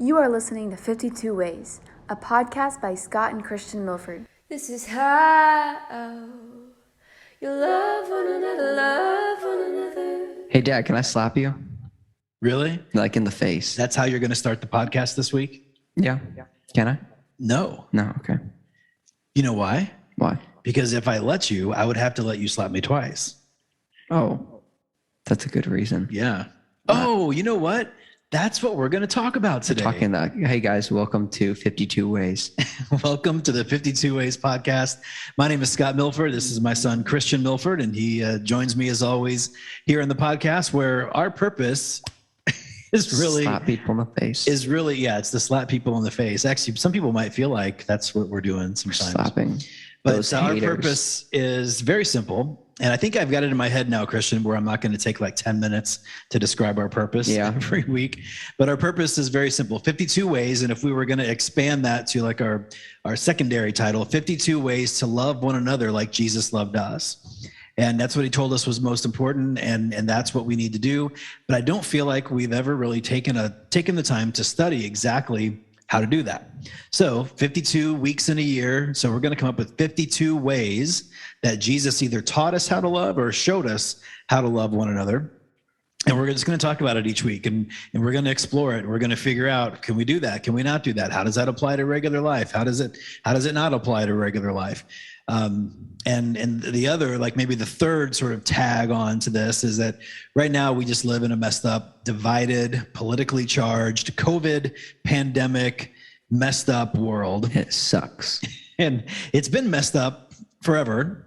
You are listening to 52 Ways, a podcast by Scott and Christian Milford. This is how you love one another, love one another. Hey, Dad, can I slap you? Really? Like in the face? That's how you're going to start the podcast this week? Yeah. Can I? No. No, okay. You know why? Why? Because if I let you, I would have to let you slap me twice. Oh, that's a good reason. Yeah. Oh, you know what? That's what we're going to talk about today. Hey guys, welcome to 52 Ways. Welcome to the 52 Ways podcast. My name is Scott Milford. This is my son, Christian Milford, and he joins me as always here in the podcast where our purpose is really slap people in the face. It's to slap people in the face. Actually, some people might feel like that's what we're doing sometimes. Slapping. But our purpose is very simple. And I think I've got it in my head now, Christian, where I'm not going to take like 10 minutes to describe our purpose every week. But our purpose is very simple, 52 ways. And if we were going to expand that to like our secondary title, 52 ways to love one another like Jesus loved us. And that's what he told us was most important. And that's what we need to do. But I don't feel like we've ever really taken the time to study exactly how to do that. So 52 weeks in a year. So we're going to come up with 52 ways that Jesus either taught us how to love or showed us how to love one another. And we're just going to talk about it each week, and we're going to explore it. We're going to figure out, can we do that? Can we not do that? How does that apply to regular life? How does it not apply to regular life? And the other, like maybe the third sort of tag on to this is that right now we just live in a messed up, divided, politically charged, COVID pandemic, messed up world. It sucks. And it's been messed up forever,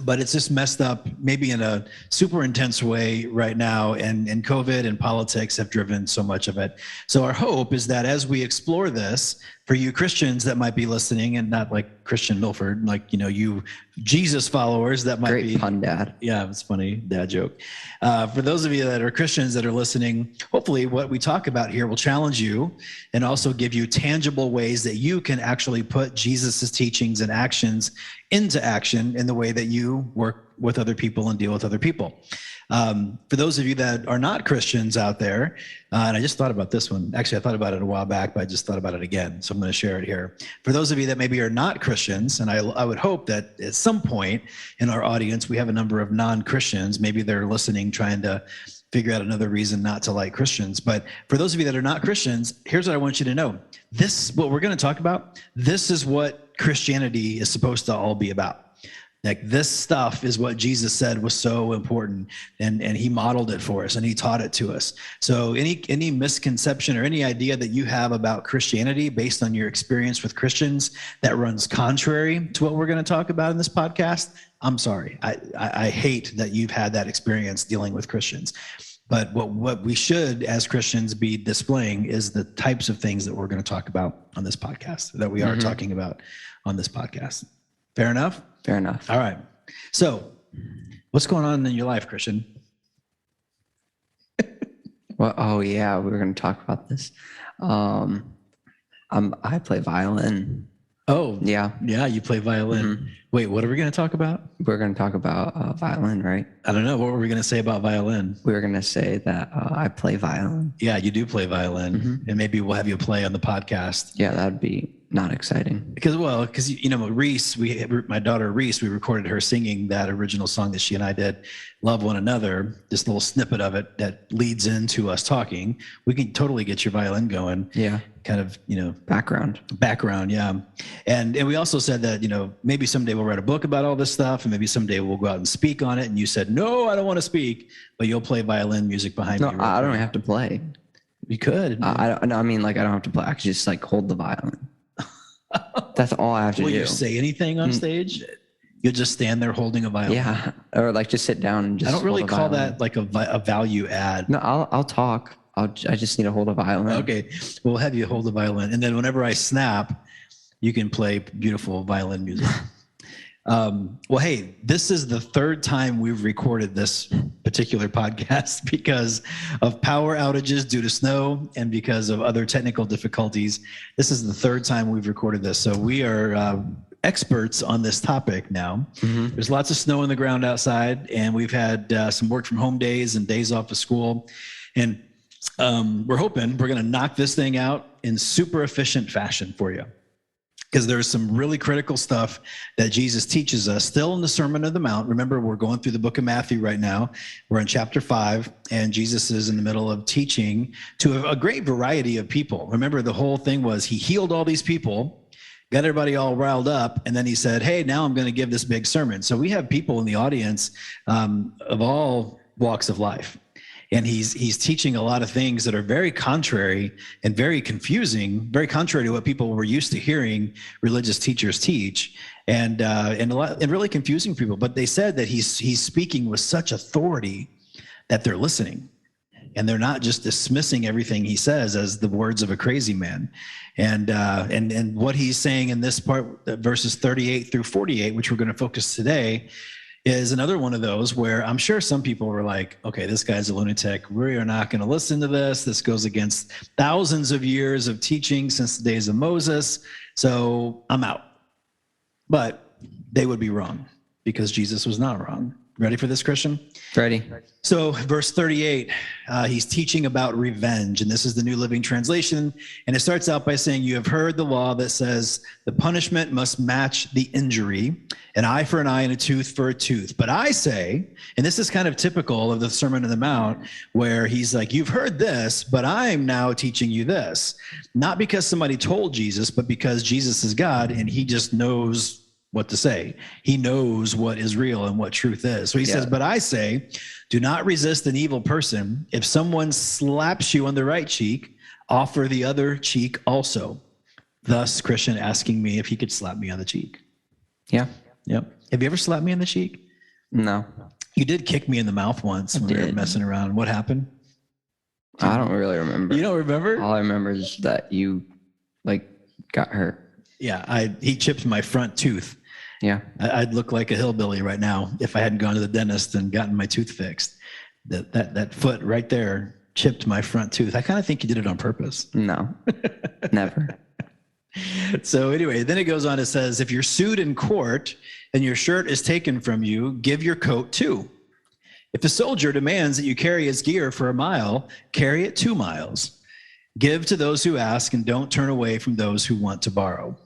but it's just messed up maybe in a super intense way right now. And COVID and politics have driven so much of it. So our hope is that as we explore this, for you Christians that might be listening, and not like Christian Milford, like, you Jesus followers that might be. Great pun, Dad. Yeah, it's funny, dad joke. For those of you that are Christians that are listening, hopefully what we talk about here will challenge you and also give you tangible ways that you can actually put Jesus's teachings and actions into action in the way that you work with other people and deal with other people. For those of you that are not Christians out there, and I just thought about this one. Actually, I thought about it a while back, but I just thought about it again. So I'm going to share it here. For those of you that maybe are not Christians, and I would hope that at some point in our audience, we have a number of non-Christians. Maybe they're listening, trying to figure out another reason not to like Christians. But for those of you that are not Christians, here's what I want you to know. What we're going to talk about, this is what Christianity is supposed to all be about. Like, this stuff is what Jesus said was so important, and he modeled it for us and he taught it to us. So any misconception or any idea that you have about Christianity based on your experience with Christians that runs contrary to what we're going to talk about in this podcast, I'm sorry. I hate that you've had that experience dealing with Christians. But what we should, as Christians, be displaying is the types of things that we're going to talk about on this podcast, that we are talking about on this podcast. Fair enough? Fair enough. All right. So what's going on in your life, Christian? Well, oh yeah, we were going to talk about this. I play violin. Oh, yeah. Yeah, you play violin. Mm-hmm. Wait, what are we going to talk about? We're going to talk about violin, right? I don't know. What were we going to say about violin? We were going to say that I play violin. Yeah, you do play violin. Mm-hmm. And maybe we'll have you play on the podcast. Yeah, that'd be not exciting. Because Reese, my daughter Reese, we recorded her singing that original song that she and I did, Love One Another, this little snippet of it that leads into us talking. We can totally get your violin going. Yeah. Kind of, background. Yeah. And we also said that, maybe someday we'll write a book about all this stuff, and maybe someday we'll go out and speak on it. And you said, no, I don't want to speak, but you'll play violin music behind me. No, I don't have to play. You could. I don't have to play. I could just hold the violin. That's all I have to do. Will you say anything on stage? You'll just stand there holding a violin. Yeah, or just sit down and just. I don't really call that like a value add. No, I'll talk. I just need to hold a violin. Okay, we'll have you hold the violin, and then whenever I snap, you can play beautiful violin music. Well, hey, this is the third time we've recorded this particular podcast because of power outages due to snow and because of other technical difficulties. This is the third time we've recorded this. So we are experts on this topic now. Mm-hmm. There's lots of snow on the ground outside, and we've had some work from home days and days off of school. And we're hoping we're going to knock this thing out in super efficient fashion for you, because there's some really critical stuff that Jesus teaches us still in the Sermon on the Mount. Remember, we're going through the book of Matthew right now. We're in chapter 5, and Jesus is in the middle of teaching to a great variety of people. Remember, the whole thing was he healed all these people, got everybody all riled up, and then he said, hey, now I'm going to give this big sermon. So we have people in the audience of all walks of life. And he's teaching a lot of things that are very contrary and very confusing, very contrary to what people were used to hearing religious teachers teach, and really confusing people. But they said that he's speaking with such authority that they're listening, and they're not just dismissing everything he says as the words of a crazy man. And what he's saying in this part, verses 38 through 48, which we're going to focus today, is another one of those where I'm sure some people were like, okay, this guy's a lunatic. We are not going to listen to this. This goes against thousands of years of teaching since the days of Moses. So I'm out. But they would be wrong, because Jesus was not wrong. Ready for this, Christian? Ready. So verse 38, he's teaching about revenge, and this is the New Living Translation. And it starts out by saying, you have heard the law that says the punishment must match the injury, an eye for an eye and a tooth for a tooth. But I say, and this is kind of typical of the Sermon on the Mount, where he's like, you've heard this, but I'm now teaching you this. Not because somebody told Jesus, but because Jesus is God, and he just knows what to say. He knows what is real and what truth is. So he says, but I say, do not resist an evil person. If someone slaps you on the right cheek, offer the other cheek also. Thus, Christian asking me if he could slap me on the cheek. Yeah. Yep. Have you ever slapped me on the cheek? No. You did kick me in the mouth once when we were messing around. What happened? I don't really remember. You don't remember? All I remember is that you got hurt. Yeah. He chipped my front tooth. Yeah. I'd look like a hillbilly right now if I hadn't gone to the dentist and gotten my tooth fixed. That foot right there chipped my front tooth. I kind of think you did it on purpose. No, never. So anyway, then it goes on, it says, if you're sued in court and your shirt is taken from you, give your coat too. If a soldier demands that you carry his gear for a mile, carry it 2 miles. Give to those who ask, and don't turn away from those who want to borrow.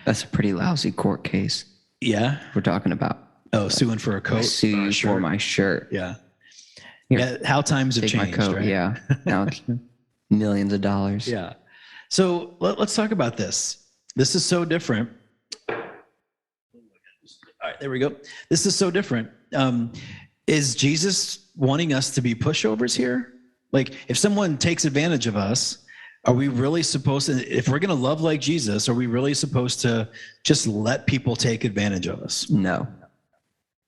That's a pretty lousy court case. Yeah. We're talking about. Oh, suing for a coat. I sue you for my shirt. Yeah. Here, Yeah. How times have take changed, my coat. right? Yeah. Now it's millions of dollars. Yeah. So let's talk about this. This is so different. All right, there we go. This is so different. Is Jesus wanting us to be pushovers here? Like, if someone takes advantage of us, are we really supposed to, if we're going to love like Jesus, are we really supposed to just let people take advantage of us? No.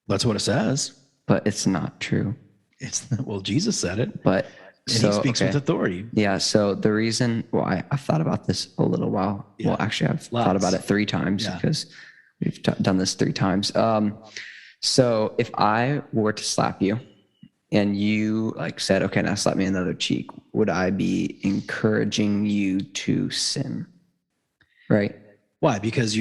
That's what it says. But it's not true. Well, Jesus said it. But and he speaks with authority. Yeah. So the reason why I've thought about this a little while. Yeah. Well, actually, I've thought about it 3 times because we've done this 3 times. So if I were to slap you and you said, okay, now slap me on the other cheek, would I be encouraging you to sin? Right? Why? Because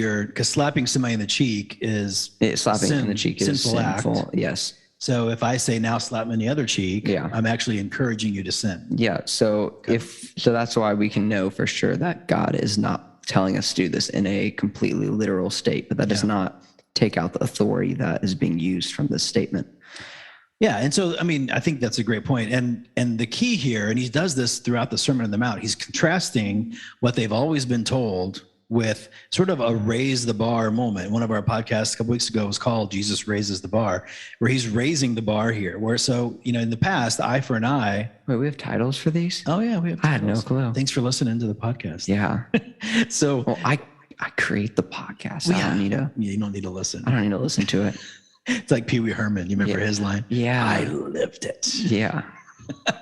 slapping somebody in the cheek is slapping in the cheek is sinful. Act. Yes. So if I say now slap me on the other cheek, I'm actually encouraging you to sin. Yeah. So so that's why we can know for sure that God is not telling us to do this in a completely literal state, but that does not take out the authority that is being used from this statement. Yeah. And so, I mean, I think that's a great point. And the key here, and he does this throughout the Sermon on the Mount, he's contrasting what they've always been told with sort of a raise the bar moment. One of our podcasts a couple weeks ago was called Jesus Raises the Bar, where he's raising the bar here. Where, so, in the past, eye for an eye. Wait, we have titles for these? Oh, yeah, we have titles. I had no clue. Thanks for listening to the podcast. Yeah. So. Well, I create the podcast. Well, you don't need to listen. I don't need to listen to it. It's like Pee Wee Herman. You remember his line? Yeah. I lived it. Yeah.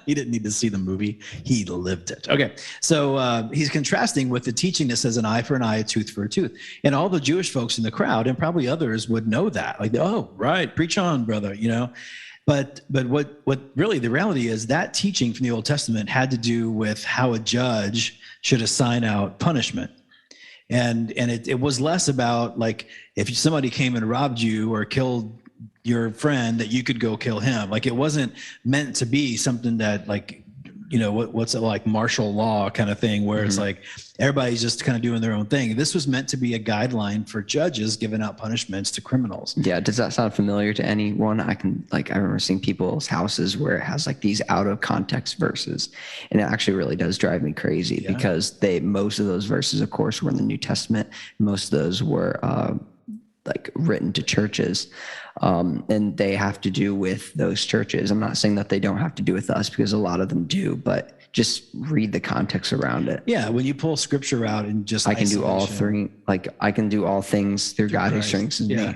He didn't need to see the movie. He lived it. Okay. So he's contrasting with the teaching that says an eye for an eye, a tooth for a tooth. And all the Jewish folks in the crowd, and probably others, would know that. Like, oh, right. Preach on, brother, But what really the reality is, that teaching from the Old Testament had to do with how a judge should assign out punishment. And it was less about, like, if somebody came and robbed you or killed your friend, that you could go kill him. Like, it wasn't meant to be something that, like, what's it like, martial law kind of thing, where it's like everybody's just kind of doing their own thing. This was meant to be a guideline for judges giving out punishments to criminals. Yeah. Does that sound familiar to anyone? I remember seeing people's houses where it has like these out of context verses, and it actually really does drive me crazy because most of those verses, of course, were in the New Testament. Most of those were like written to churches, and they have to do with those churches. I'm not saying that they don't have to do with us, because a lot of them do, but just read the context around it. Yeah, when you pull scripture out and just I can do all three. Like, I can do all things through God who strengthens me.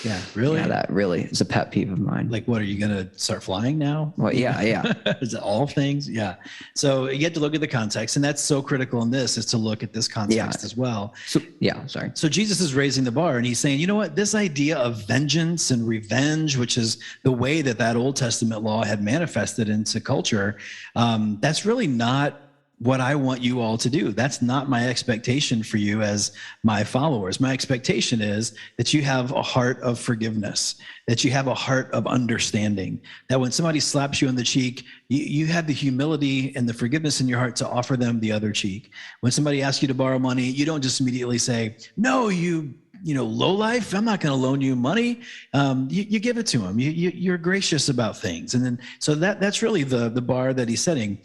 Yeah, really? Yeah, that really is a pet peeve of mine. Like, what, are you going to start flying now? Well, yeah. Is it all things? Yeah. So you have to look at the context, and that's so critical in this, is to look at this context as well. So Jesus is raising the bar, and he's saying, you know what, this idea of vengeance and revenge, which is the way that Old Testament law had manifested into culture, that's really not what I want you all to do. That's not my expectation for you as my followers. My expectation is that you have a heart of forgiveness, that you have a heart of understanding, that when somebody slaps you on the cheek, you have the humility and the forgiveness in your heart to offer them the other cheek. When somebody asks you to borrow money, you don't just immediately say, no, you low life, I'm not going to loan you money. You give it to them. You're gracious about things. And then, so that's really the bar that he's setting.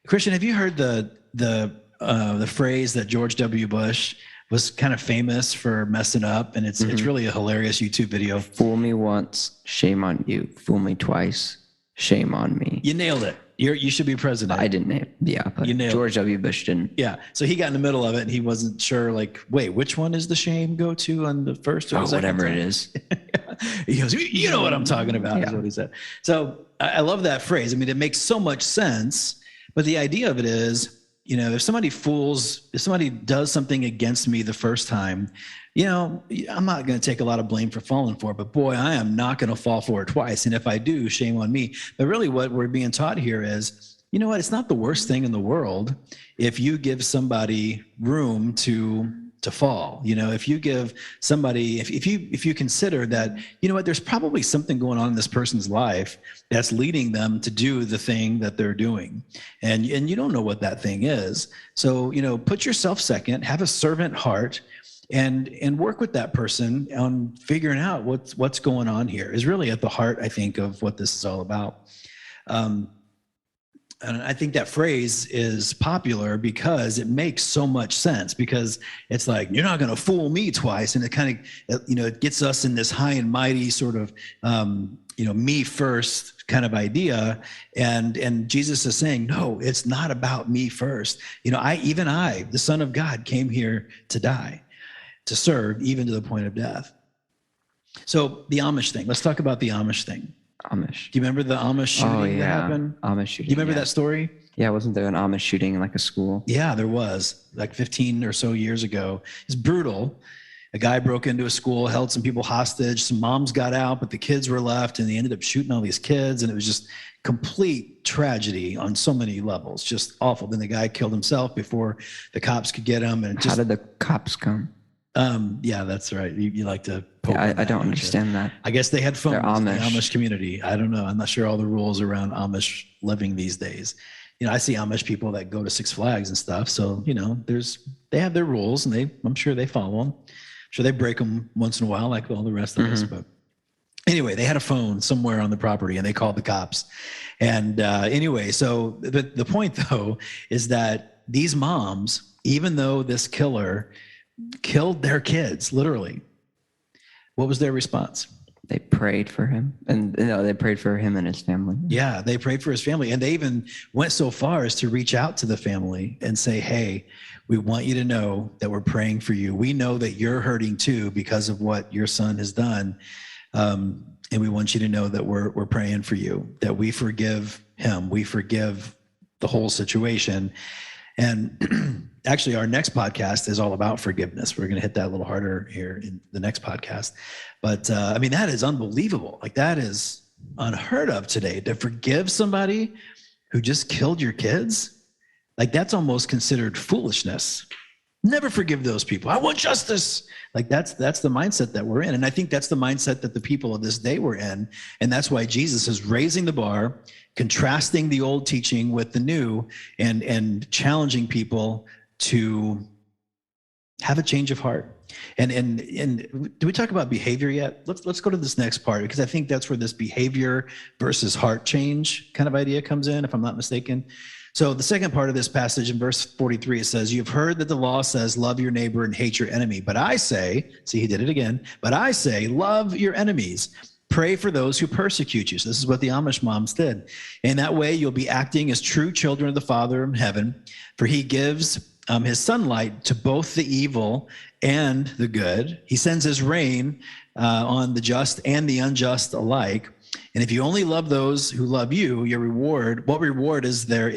Christian, have you heard the phrase that George W. Bush was kind of famous for messing up? And it's really a hilarious YouTube video. Fool me once, shame on you. Fool me twice, shame on me. You nailed it. You should be president. I didn't name it. Yeah, but George W. Bush didn't. Yeah. So he got in the middle of it, and he wasn't sure, like, wait, which one is the shame go to on the first or the second whatever time? it is. He goes, you know what I'm talking about, is what he said. So I love that phrase. I mean, it makes so much sense. But the idea of it is, if somebody does something against me the first time, I'm not going to take a lot of blame for falling for it, but boy, I am not going to fall for it twice. And if I do, shame on me. But really what we're being taught here is, it's not the worst thing in the world if you give somebody room to fall. If you give somebody, if you consider that, there's probably something going on in this person's life that's leading them to do the thing that they're doing, and you don't know what that thing is. So, put yourself second, have a servant heart, and work with that person on figuring out what's going on here, is really at the heart, I think, of what this is all about. And I think that phrase is popular because it makes so much sense, because it's like, you're not going to fool me twice. And it kind of, it gets us in this high and mighty sort of, me first kind of idea. And Jesus is saying, no, it's not about me first. I, the Son of God, came here to die, to serve, even to the point of death. So the Amish thing, let's talk about the Amish thing. Amish. Do you remember the Amish shooting that happened? Amish shooting. Do you remember that story? Yeah, wasn't there an Amish shooting in like a school? Yeah, there was, like 15 or so years ago. It's brutal. A guy broke into a school, held some people hostage. Some moms got out, but the kids were left, and they ended up shooting all these kids. And it was just complete tragedy on so many levels, just awful. Then the guy killed himself before the cops could get him. And how did the cops come? Yeah, that's right. You like to poke I don't understand that. I guess they had phones in the Amish. Amish community. I don't know. I'm not sure all the rules around Amish living these days. I see Amish people that go to Six Flags and stuff. So, they have their rules, and I'm sure they follow them. I'm sure they break them once in a while, like all the rest of us. But anyway, they had a phone somewhere on the property, and they called the cops. And anyway, so the point, though, is that these moms, even though this killer killed their kids, literally, what was their response? They prayed for him, and they prayed for him and his family. Yeah, they prayed for his family, and they even went so far as to reach out to the family and say, hey, we want you to know that we're praying for you. We know that you're hurting too because of what your son has done, and we want you to know that we're praying for you, that we forgive him, we forgive the whole situation. And actually, our next podcast is all about forgiveness. We're going to hit that a little harder here in the next podcast. But that is unbelievable. Like, that is unheard of today, to forgive somebody who just killed your kids. Like, that's almost considered foolishness. Never forgive those people. I want justice. Like that's the mindset that we're in. And I think that's the mindset that the people of this day were in. And that's why Jesus is raising the bar, contrasting the old teaching with the new, and challenging people to have a change of heart. And do we talk about behavior yet? Let's go to this next part, because I think that's where this behavior versus heart change kind of idea comes in, if I'm not mistaken. So the second part of this passage in verse 43, it says, you've heard that the law says, love your neighbor and hate your enemy. But I say, see, he did it again. But I say, love your enemies. Pray for those who persecute you. So this is what the Amish moms did. In that way, you'll be acting as true children of the Father in heaven, for he gives his sunlight to both the evil and the good. He sends his rain on the just and the unjust alike. And if you only love those who love you, your reward, what reward is there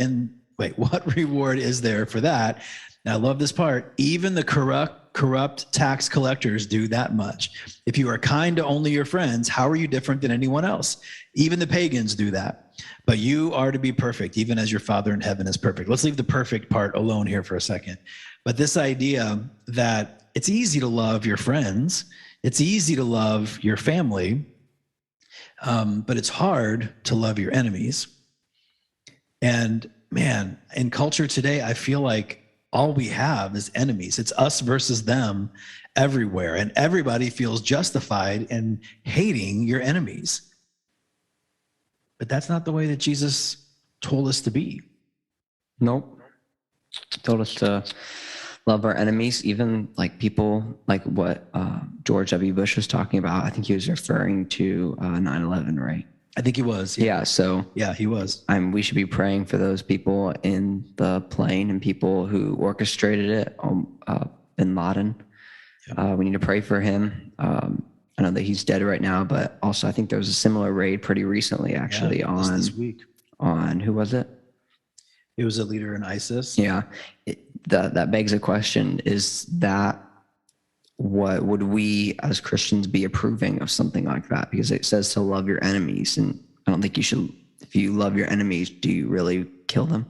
for that? Now, I love this part. Even the corrupt tax collectors do that much. If you are kind to only your friends, how are you different than anyone else? Even the pagans do that. But you are to be perfect, even as your Father in heaven is perfect. Let's leave the perfect part alone here for a second. But this idea that it's easy to love your friends, it's easy to love your family, but it's hard to love your enemies. And man, in culture today, I feel like all we have is enemies. It's us versus them everywhere. And everybody feels justified in hating your enemies. But that's not the way that Jesus told us to be. Nope. He told us to love our enemies, even like people like what George W. Bush was talking about. I think he was referring to 9/11, right? I think he was. Yeah. So yeah, he was. We should be praying for those people in the plane and people who orchestrated it. Bin Laden. Yep. We need to pray for him. I know that he's dead right now, but also I think there was a similar raid pretty recently, actually, on this week. On who was it? It was a leader in ISIS. Yeah. That begs a question. Is that what would we as Christians be approving of something like that? Because it says to love your enemies. And I don't think you should, if you love your enemies, do you really kill them?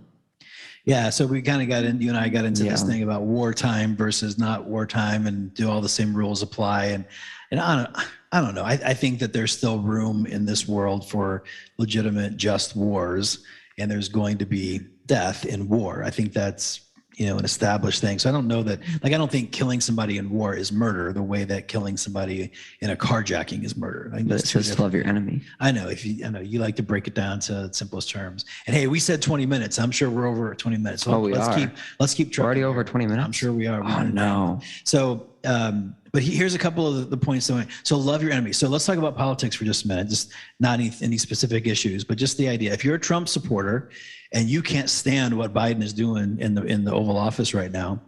Yeah. So we kind of you and I got into this thing about wartime versus not wartime, and do all the same rules apply? And I don't know. I think that there's still room in this world for legitimate, just wars, and there's going to be death in war. I think that's, an established thing. So I don't know that, I don't think killing somebody in war is murder the way that killing somebody in a carjacking is murder. But it says to love your enemy. I know. I know you like to break it down to simplest terms. And hey, we said 20 minutes. I'm sure we're over 20 minutes. So let's keep we're already over 20 minutes. I'm sure we are. Oh no. So, but here's a couple of the points. So love your enemy. So let's talk about politics for just a minute. Just not any specific issues, but just the idea. If you're a Trump supporter and you can't stand what Biden is doing in the Oval Office right now,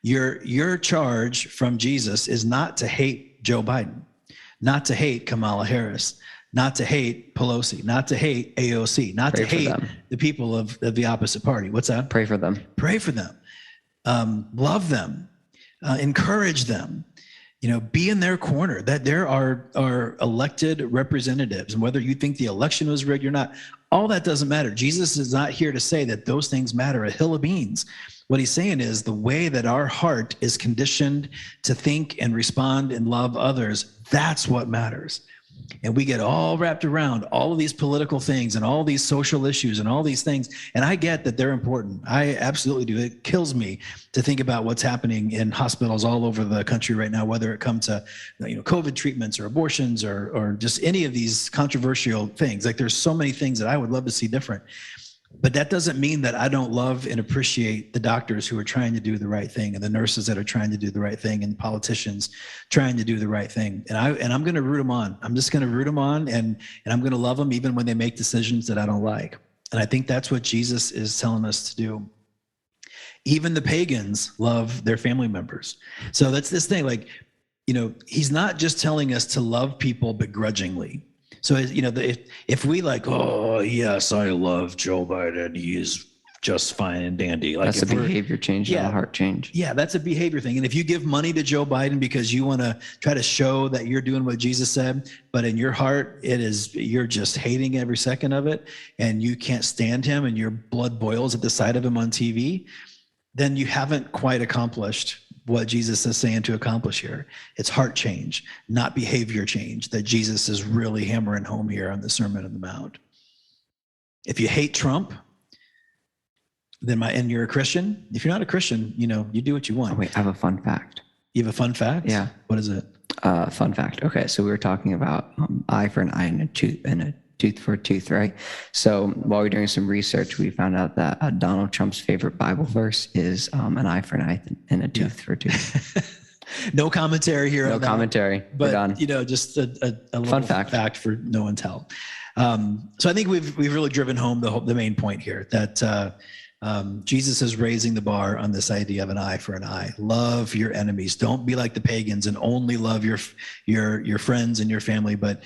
your charge from Jesus is not to hate Joe Biden, not to hate Kamala Harris, not to hate Pelosi, not to hate AOC, not to hate the people of the opposite party. What's that? Pray for them. Pray for them. Love them. Encourage them. Be in their corner. That there are elected representatives, and whether you think the election was rigged or not, all that doesn't matter. Jesus is not here to say that those things matter a hill of beans. What he's saying is the way that our heart is conditioned to think and respond and love others, that's what matters. And we get all wrapped around all of these political things and all these social issues and all these things. And I get that they're important. I absolutely do. It kills me to think about what's happening in hospitals all over the country right now, whether it comes to COVID treatments or abortions or just any of these controversial things. Like there's so many things that I would love to see different. But that doesn't mean that I don't love and appreciate the doctors who are trying to do the right thing, and the nurses that are trying to do the right thing, and politicians trying to do the right thing. And I'm going to root them on. I'm just going to root them on, and I'm going to love them even when they make decisions that I don't like. And I think that's what Jesus is telling us to do. Even the pagans love their family members. So that's this thing, he's not just telling us to love people begrudgingly. So, if we oh, yes, I love Joe Biden, he is just fine and dandy. That's a behavior change, not a heart change. Yeah, that's a behavior thing. And if you give money to Joe Biden because you want to try to show that you're doing what Jesus said, but in your heart, you're just hating every second of it, and you can't stand him, and your blood boils at the sight of him on TV, then you haven't quite accomplished what Jesus is saying to accomplish here. It's heart change, not behavior change, that Jesus is really hammering home here on the Sermon on the Mount. If you hate Trump, and you're a Christian. If you're not a Christian, you do what you want. Oh, wait, I have a fun fact. You have a fun fact? Yeah. What is it? Fun fact. Okay, so we were talking about eye for an eye and a tooth for a tooth, right? So while we were doing some research, we found out that Donald Trump's favorite Bible verse is an eye for an eye and a tooth for a tooth. No commentary here. No commentary. But, we're done. Just a little fun fact for no one tell. So I think we've really driven home the main point here, that Jesus is raising the bar on this idea of an eye for an eye. Love your enemies. Don't be like the pagans and only love your friends and your family, but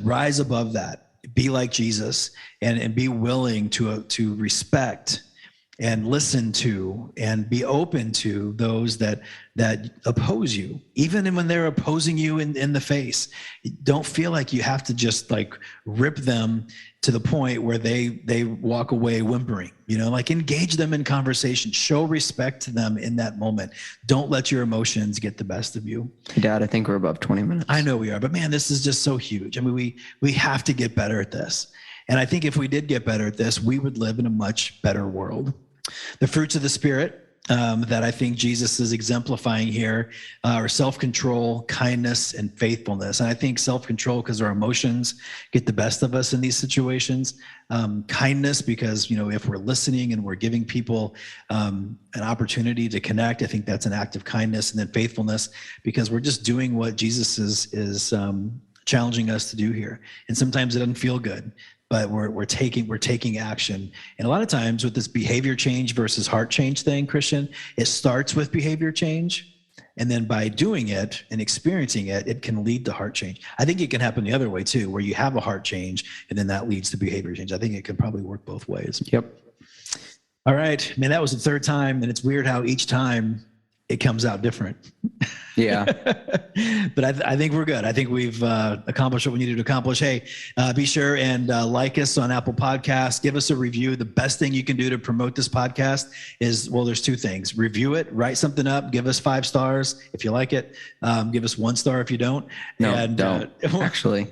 rise above that. Be like Jesus and be willing to respect and listen to and be open to those that oppose you, even when they're opposing you in the face. Don't feel like you have to just rip them to the point where they walk away whimpering, engage them in conversation, show respect to them in that moment. Don't let your emotions get the best of you. Dad, I think we're above 20 minutes. I know we are, but man, this is just so huge. I mean, we have to get better at this. And I think if we did get better at this, we would live in a much better world. The fruits of the Spirit that I think Jesus is exemplifying here are self-control, kindness, and faithfulness. And I think self-control because our emotions get the best of us in these situations. Kindness because, if we're listening and we're giving people an opportunity to connect, I think that's an act of kindness. And then faithfulness because we're just doing what Jesus is challenging us to do here. And sometimes it doesn't feel good, but we're taking action. And a lot of times with this behavior change versus heart change thing, Christian, it starts with behavior change. And then by doing it and experiencing it, it can lead to heart change. I think it can happen the other way too, where you have a heart change and then that leads to behavior change. I think it can probably work both ways. Yep. All right, man, that was the third time. And it's weird how each time it comes out different. Yeah. But I think we're good. I think we've accomplished what we needed to accomplish. Hey, be sure and like us on Apple Podcasts. Give us a review. The best thing you can do to promote this podcast is, there's two things. Review it, write something up, give us 5 stars if you like it. Give us 1 star if you don't. No, don't. Actually.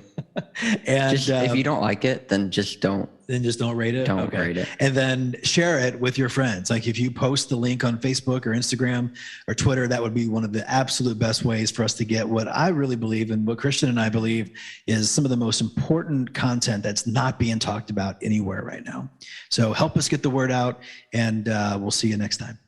And if you don't like it, then just don't. Then just don't rate it? Don't rate it. And then share it with your friends. Like if you post the link on Facebook or Instagram or Twitter, that would be one of the absolute best ways for us to get what I really believe and what Christian and I believe is some of the most important content that's not being talked about anywhere right now. So help us get the word out, and we'll see you next time.